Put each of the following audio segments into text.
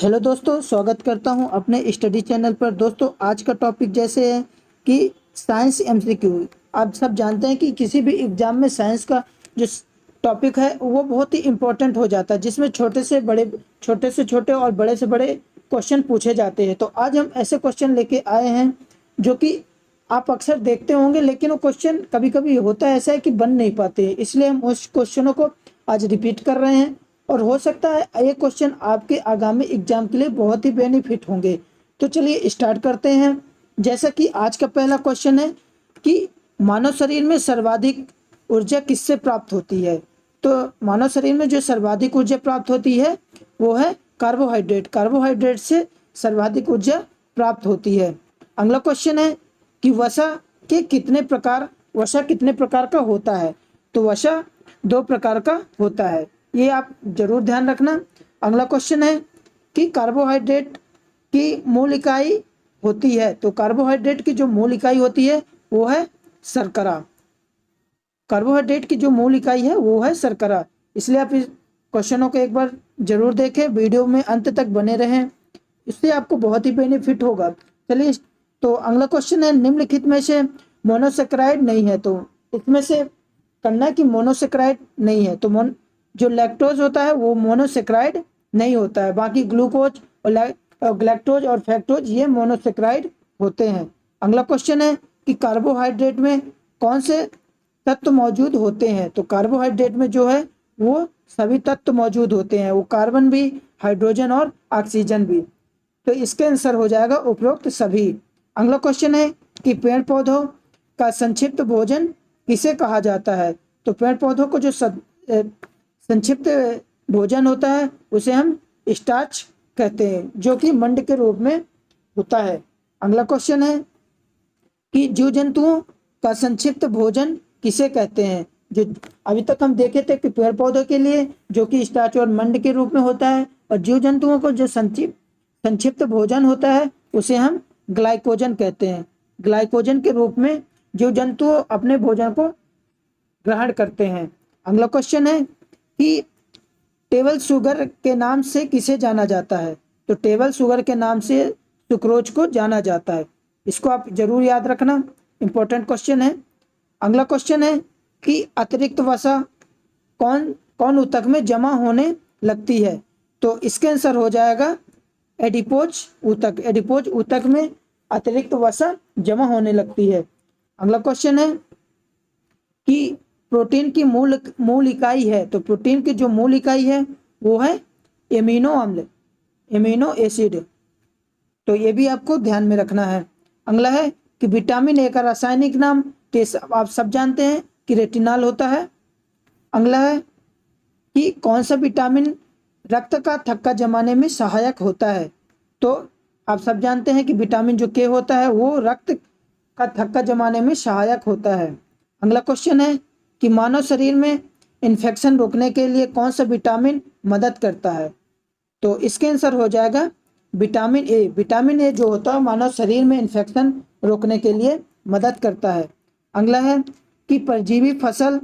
Hello दोस्तों, स्वागत करता हूं अपने स्टडी चैनल पर। दोस्तों, आज का टॉपिक जैसे है कि साइंस एमसीक्यू। आप सब जानते हैं कि किसी भी एग्जाम में साइंस का जो टॉपिक है वो बहुत ही इम्पोर्टेंट हो जाता है, जिसमें छोटे से छोटे और बड़े से बड़े क्वेश्चन पूछे जाते हैं। तो आज हम ऐसे क्वेश्चन लेके आए हैं जो कि आप अक्सर देखते होंगे, लेकिन वो क्वेश्चन कभी कभी होता है ऐसा है कि बन नहीं पाते हैं। इसलिए हम उस क्वेश्चनों को आज रिपीट कर रहे हैं और हो सकता है ये क्वेश्चन आपके आगामी एग्जाम के लिए बहुत ही बेनिफिट होंगे। तो चलिए स्टार्ट करते हैं। जैसा कि आज का पहला क्वेश्चन है कि मानव शरीर में सर्वाधिक ऊर्जा किससे प्राप्त होती है। तो मानव शरीर में जो सर्वाधिक ऊर्जा प्राप्त होती है वो है कार्बोहाइड्रेट। कार्बोहाइड्रेट से सर्वाधिक ऊर्जा प्राप्त होती है। अगला क्वेश्चन है कि वसा कितने प्रकार का होता है। तो वसा 2 प्रकार का होता है, ये आप जरूर ध्यान रखना। अगला क्वेश्चन है कि कार्बोहाइड्रेट की मूल इकाई होती है। तो कार्बोहाइड्रेट की जो मूल इकाई होती है वो है शर्करा। कार्बोहाइड्रेट की जो मूल इकाई है वो है शर्करा। इसलिए आप इस क्वेश्चनों को एक बार जरूर देखें, वीडियो में अंत तक बने रहें, इससे आपको बहुत ही बेनिफिट होगा। चलिए, तो अगला क्वेश्चन है निम्नलिखित में से मोनोसेक्राइड नहीं है। तो इसमें से करना है कि मोनोसेक्राइड नहीं है। तो जो लैक्टोज होता है वो मोनोसेक्राइड नहीं होता है। बाकी ग्लूकोज और ग्लैक्टोज और फैक्टोज ये मोनोसेक्राइड होते हैं। अगला क्वेश्चन है कि कार्बोहाइड्रेट में कौन से तत्व मौजूद होते हैं। तो कार्बोहाइड्रेट में जो है वो सभी तत्व मौजूद होते हैं, वो कार्बन भी, हाइड्रोजन और ऑक्सीजन भी। तो इसके आंसर हो जाएगा उपरोक्त सभी। अगला क्वेश्चन है कि पेड़ पौधों का संक्षिप्त भोजन किसे कहा जाता है। तो पेड़ पौधों को जो संक्षिप्त भोजन होता है उसे हम स्टार्च कहते हैं, जो कि मंड के रूप में होता है। अगला क्वेश्चन है कि जीव जंतुओं का संक्षिप्त भोजन किसे कहते हैं। जो अभी तक हम देखे थे कि पेड़ पौधों के लिए जो कि स्टार्च और मंड के रूप में होता है, और जीव जंतुओं को जो संक्षिप्त भोजन होता है उसे हम ग्लाइकोजन कहते हैं। ग्लाइकोजन के रूप में जीव जंतु अपने भोजन को ग्रहण करते हैं। अगला क्वेश्चन है कि टेबल शुगर के नाम से किसे जाना जाता है। तो टेबल शुगर के नाम से सुक्रोज को जाना जाता है। इसको आप जरूर याद रखना, इंपॉर्टेंट क्वेश्चन है। अगला क्वेश्चन है कि अतिरिक्त वसा कौन कौन ऊतक में जमा होने लगती है। तो इसके आंसर हो जाएगा एडिपोज ऊतक। एडिपोज ऊतक में अतिरिक्त वसा जमा होने लगती है। अगला क्वेश्चन है कि प्रोटीन की मूल इकाई है। तो प्रोटीन की जो मूल इकाई है वो है एमिनो अम्ल, एमिनो एसिड। तो ये भी आपको ध्यान में रखना है। अगला है कि विटामिन ए का रासायनिक नाम आप सब जानते हैं कि रेटिनॉल होता है। अगला है कि कौन सा विटामिन रक्त का थक्का जमाने में सहायक होता है। तो आप सब जानते हैं कि विटामिन जो के होता है वो रक्त का थक्का जमाने में सहायक होता है। अगला क्वेश्चन है कि मानव शरीर में इन्फेक्शन रोकने के लिए कौन सा विटामिन मदद करता है। तो इसके आंसर हो जाएगा विटामिन ए। विटामिन ए जो होता है मानव शरीर में इन्फेक्शन रोकने के लिए मदद करता है। अगला है कि परजीवी फसल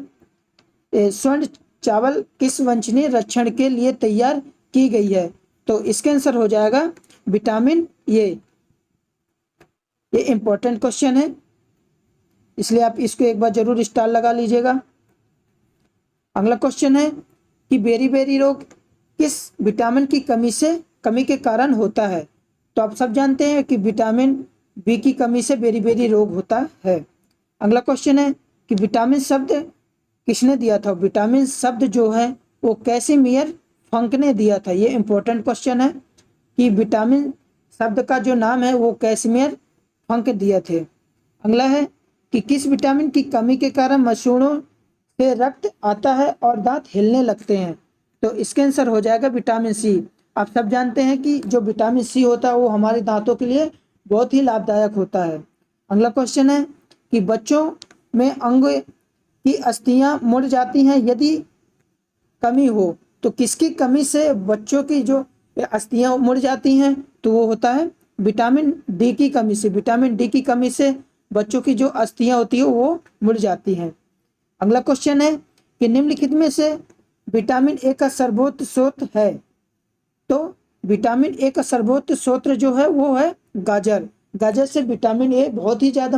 स्वर्ण चावल किस वंशनीय रक्षण के लिए तैयार की गई है। तो इसके आंसर हो जाएगा विटामिन ए। ये इंपॉर्टेंट क्वेश्चन है, इसलिए आप इसको एक बार जरूर स्टार लगा लीजिएगा। अगला क्वेश्चन है कि बेरी रोग किस विटामिन की कमी के कारण होता है। तो आप सब जानते हैं कि विटामिन बी की कमी से बेरी रोग होता है। अगला क्वेश्चन है कि विटामिन शब्द किसने दिया था। विटामिन शब्द जो है वो कैसिमियर फंक ने दिया था। ये इंपॉर्टेंट क्वेश्चन है कि विटामिन शब्द का जो नाम है वो कैसिमियर फंक दिए थे। अगला है कि किस विटामिन की कमी के कारण मसूड़ों से रक्त आता है और दांत हिलने लगते हैं। तो इसके आंसर हो जाएगा विटामिन सी। आप सब जानते हैं कि जो विटामिन सी होता है वो हमारे दांतों के लिए बहुत ही लाभदायक होता है। अगला क्वेश्चन है कि बच्चों में अंग की अस्थियां मुड़ जाती हैं यदि कमी हो। तो किसकी कमी से बच्चों की जो अस्थियां मुड़ जाती हैं। तो वो होता है विटामिन डी की कमी से। विटामिन डी की कमी से बच्चों की जो अस्थियां होती है वो मुड़ जाती हैं। अगला क्वेश्चन है कि निम्नलिखित में से विटामिन ए का सर्वोच्च स्रोत है। तो विटामिन ए का सर्वोच्च स्रोत जो है वो है गाजर। गाजर से विटामिन ए बहुत ही ज़्यादा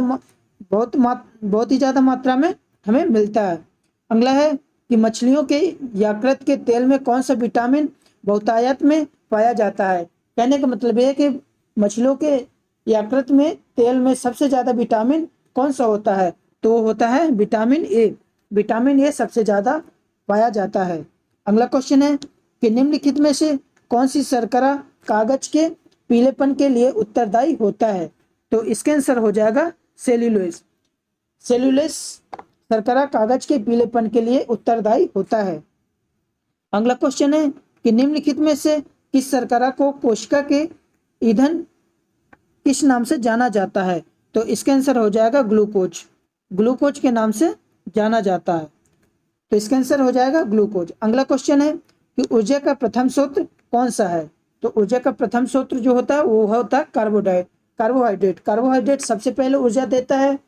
मात्रा में हमें मिलता है। अगला है कि मछलियों के यकृत के तेल में कौन सा विटामिन बहुतायत में पाया जाता है। कहने का मतलब ये है कि मछलियों के यकृत में तेल में सबसे ज़्यादा विटामिन कौन सा होता है, तो वो होता है विटामिन ए। विटामिन ए सबसे ज़्यादा पाया जाता है। अगला क्वेश्चन है कि निम्नलिखित में से कौन सी शर्करा कागज के पीलेपन के लिए उत्तरदायी होता है, तो इसका आंसर हो जाएगा सेल्यूलोज। सेल्यूलोज शर्करा कागज के पीलेपन के लिए उत्तरदायी होता है। अगला क्वेश्चन है कि निम्नलिखित में से किस शर्करा को कोशिका के ईंधन किस नाम से जाना जाता है, तो इसका आंसर हो जाएगा ग्लूकोज। ग्लूकोज के नाम से जाना जाता है, तो इसका आंसर हो जाएगा ग्लूकोज। अगला क्वेश्चन है कि ऊर्जा का प्रथम स्रोत कौन सा है, तो ऊर्जा का प्रथम स्रोत जो होता है वो होता है कार्बोहाइड्रेट। कार्बोहाइड्रेट सबसे पहले ऊर्जा देता है,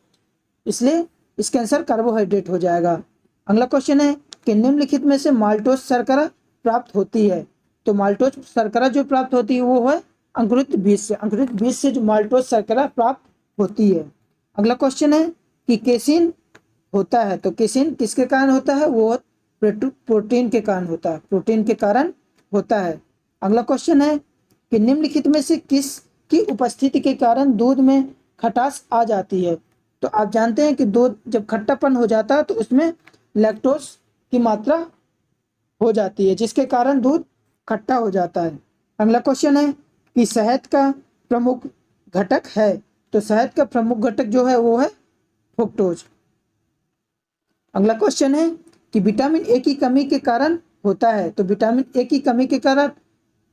इसलिए इसका आंसर कार्बोहाइड्रेट हो जाएगा। अगला क्वेश्चन है कि निम्नलिखित में से माल्टोज शर्करा प्राप्त होती है, तो माल्टोज शर्करा जो प्राप्त होती है वो है अंकुरित बीज से। अंकुरित बीज से जो माल्टोज शर्करा प्राप्त होती है। अगला क्वेश्चन है कि केसिन होता है, तो केसिन किसके कारण होता है, वो प्रोटीन के कारण होता है, प्रोटीन के कारण होता है। अगला क्वेश्चन है कि निम्नलिखित में से किस की उपस्थिति के कारण दूध में खटास आ जाती है, तो आप जानते हैं कि दूध जब खट्टापन हो जाता है तो उसमें लैक्टोज की मात्रा हो जाती है, जिसके कारण दूध खट्टा हो जाता है। अगला क्वेश्चन है कि शहद का प्रमुख घटक है, तो शहद का प्रमुख घटक जो है वो है फ्रुक्टोज। अगला क्वेश्चन है कि विटामिन ए की कमी के कारण होता है, तो विटामिन ए की कमी के कारण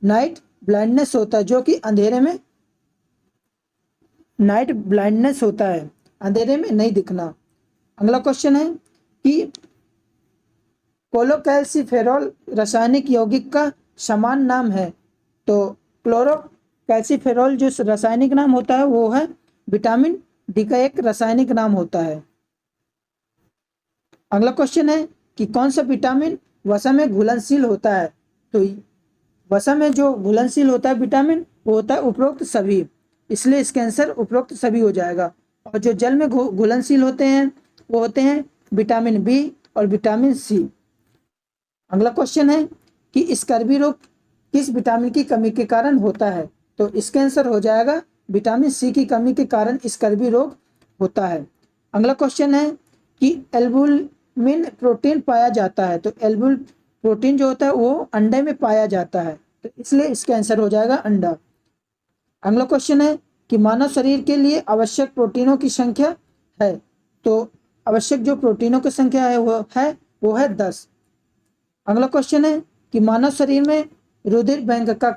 नाइट ब्लाइंडनेस होता है, जो कि अंधेरे में नाइट ब्लाइंडनेस होता है, अंधेरे में नहीं दिखना। अगला क्वेश्चन है कि क्लोरोकैल्सिफेरॉल रासायनिक यौगिक का समान नाम है, तो क्लोरोकैल्सिफेरॉल जो रासायनिक नाम होता है वो है विटामिन डी का एक रासायनिक नाम होता है। अगला क्वेश्चन है कि कौन सा विटामिन वसा में घुलनशील होता है, तो वसा में जो घुलनशील होता है विटामिन वो होता है उपरोक्त सभी, इसलिए इसका आंसर उपरोक्त सभी हो जाएगा। और जो जल में घुलनशील होते हैं वो होते हैं विटामिन बी और विटामिन सी। अगला क्वेश्चन है कि स्कर्वी रोग किस विटामिन की कमी के कारण होता है, तो इसका आंसर हो जाएगा विटामिन सी की कमी के कारण स्कर्वी रोग होता है। अगला क्वेश्चन है कि एल्बुमिन प्रोटीन पाया जाता है, तो एल्बुमिन प्रोटीन जो होता है वो अंडे में पाया जाता है, तो इसलिए इसका आंसर हो जाएगा अंडा। अगला क्वेश्चन है कि मानव शरीर के लिए आवश्यक प्रोटीनों की संख्या है, तो आवश्यक जो प्रोटीनों की संख्या है वो है 10। अगला क्वेश्चन है कि मानव शरीर में रुधिर बैंक का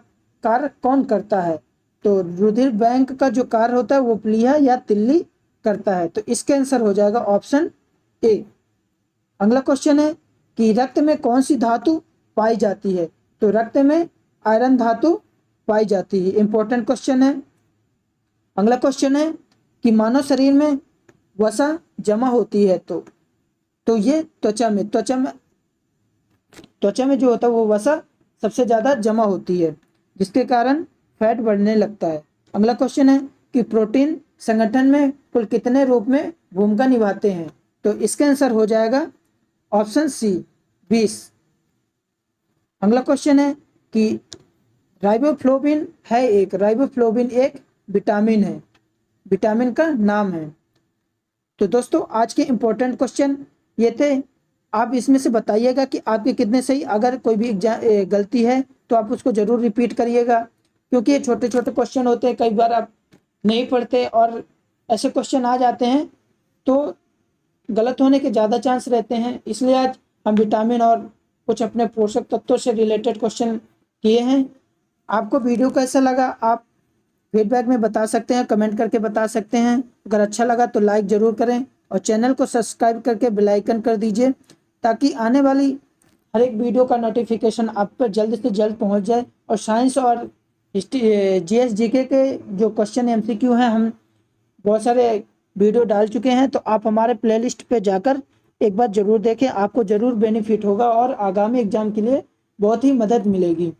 कार्य कौन करता है, तो रुधिर बैंक का जो कार्य होता है वो प्लीहा या तिल्ली करता है, तो इसका आंसर हो जाएगा ऑप्शन ए। अगला क्वेश्चन है कि रक्त में कौन सी धातु पाई जाती है, तो रक्त में आयरन धातु पाई जाती है, इंपॉर्टेंट क्वेश्चन है। अगला क्वेश्चन है कि मानव शरीर में वसा जमा होती है, तो ये त्वचा में जो होता है वो वसा सबसे ज्यादा जमा होती है, जिसके कारण फैट बढ़ने लगता है। अगला क्वेश्चन है कि प्रोटीन संगठन में कुल कितने रूप में भूमिका निभाते हैं, तो इसका आंसर हो जाएगा ऑप्शन सी 20। अगला क्वेश्चन है कि राइबोफ्लोविन एक विटामिन है, विटामिन का नाम है। तो दोस्तों आज के इम्पोर्टेंट क्वेश्चन ये थे, आप इसमें से बताइएगा कि आपके कितने सही। अगर कोई भी गलती है तो आप उसको जरूर रिपीट करिएगा, क्योंकि ये छोटे छोटे क्वेश्चन होते हैं, कई बार आप नहीं पढ़ते और ऐसे क्वेश्चन आ जाते हैं तो गलत होने के ज़्यादा चांस रहते हैं। इसलिए आज हम विटामिन और कुछ अपने पोषक तत्वों से रिलेटेड क्वेश्चन किए हैं। आपको वीडियो कैसा लगा आप फीडबैक में बता सकते हैं, कमेंट करके बता सकते हैं। अगर अच्छा लगा तो लाइक ज़रूर करें और चैनल को सब्सक्राइब करके बेल आइकन कर दीजिए, ताकि आने वाली हर एक वीडियो का नोटिफिकेशन आप पर जल्द से जल्द पहुंच जाए। और साइंस और जीएस जीके के जो क्वेश्चन एमसीक्यू हैं हम बहुत सारे वीडियो डाल चुके हैं, तो आप हमारे प्लेलिस्ट पे जाकर एक बार ज़रूर देखें, आपको ज़रूर बेनिफिट होगा और आगामी एग्जाम के लिए बहुत ही मदद मिलेगी।